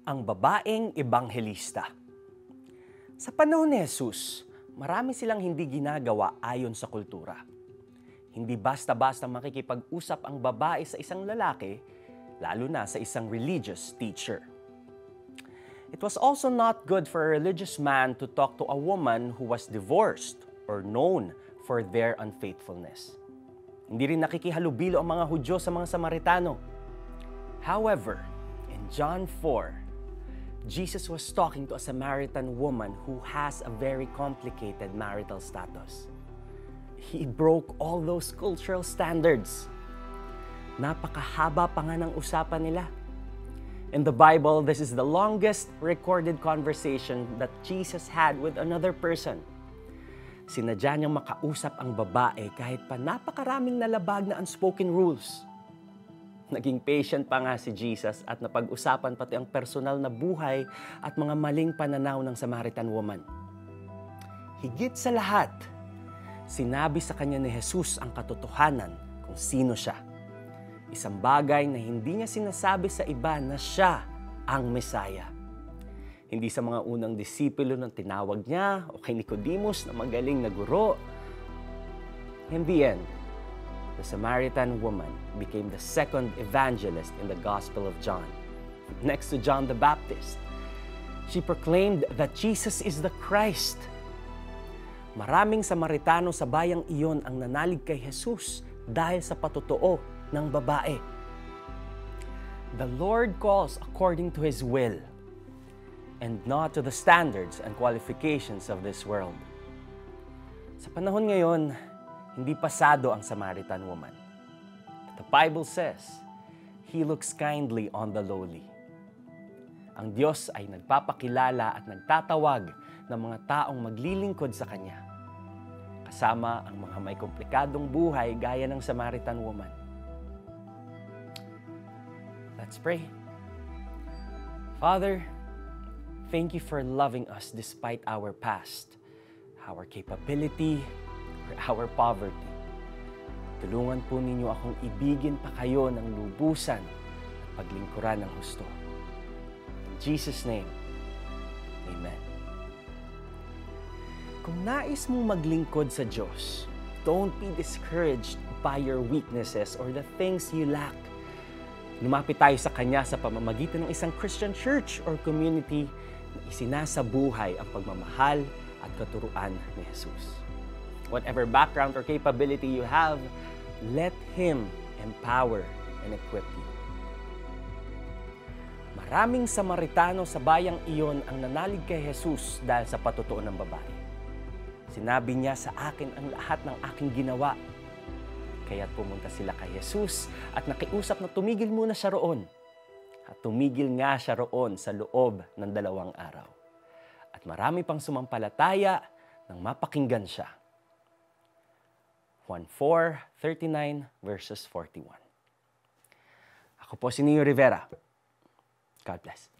Ang babaeng ebanghelista. Sa panahon ni Jesus, marami silang hindi ginagawa ayon sa kultura. Hindi basta-basta makikipag-usap ang babae sa isang lalaki, lalo na sa isang religious teacher. It was also not good for a religious man to talk to a woman who was divorced or known for their unfaithfulness. Hindi rin nakikihalubilo ang mga Hudyo sa mga Samaritano. However, in John 4, Jesus was talking to a Samaritan woman who has a very complicated marital status. He broke all those cultural standards. Napakahaba pa nga ng usapan nila. In the Bible, this is the longest recorded conversation that Jesus had with another person. Sinadya niyang makausap ang babae kahit pa napakaraming nalabag na unspoken rules. Naging patient pa nga si Jesus at napag-usapan pati ang personal na buhay at mga maling pananaw ng Samaritan woman. Higit sa lahat, sinabi sa kanya ni Jesus ang katotohanan kung sino siya. Isang bagay na hindi niya sinasabi sa iba na siya ang Mesaya. Hindi sa mga unang disipulo ng tinawag niya o kay Nicodemus na magaling na guro. In the end, the Samaritan woman became the second evangelist in the Gospel of John, next to John the Baptist. She proclaimed that Jesus is the Christ. Maraming Samaritano sa bayang iyon ang nanalig kay Jesus dahil sa patotoo ng babae. The Lord calls according to His will and not to the standards and qualifications of this world. Sa panahon ngayon, hindi pasado ang Samaritan woman. But the Bible says, He looks kindly on the lowly. Ang Diyos ay nagpapakilala at nagtatawag ng mga taong maglilingkod sa Kanya. Kasama ang mga may komplikadong buhay gaya ng Samaritan woman. Let's pray. Father, thank you for loving us despite our past, our capability, or our poverty. Tulungan po ninyo akong ibigin pa kayo ng lubusan at paglingkuran ng husto. In Jesus' name, Amen. Kung nais mong maglingkod sa Diyos, don't be discouraged by your weaknesses or the things you lack. Lumapit tayo sa Kanya sa pamamagitan ng isang Christian church or community na isinasabuhay ang pagmamahal at katuruan ni Jesus. Whatever background or capability you have, let Him empower and equip you. Maraming Samaritano sa bayang iyon ang nanalig kay Jesus dahil sa patotoo ng babae. Sinabi niya, sa akin ang lahat ng aking ginawa. Kaya't pumunta sila kay Jesus at nakiusap na tumigil muna siya roon. At tumigil nga siya roon sa loob ng 2 araw. At marami pang sumampalataya nang mapakinggan siya. Juan 4:39 verses 41. Ako po si Neo Rivera. God bless.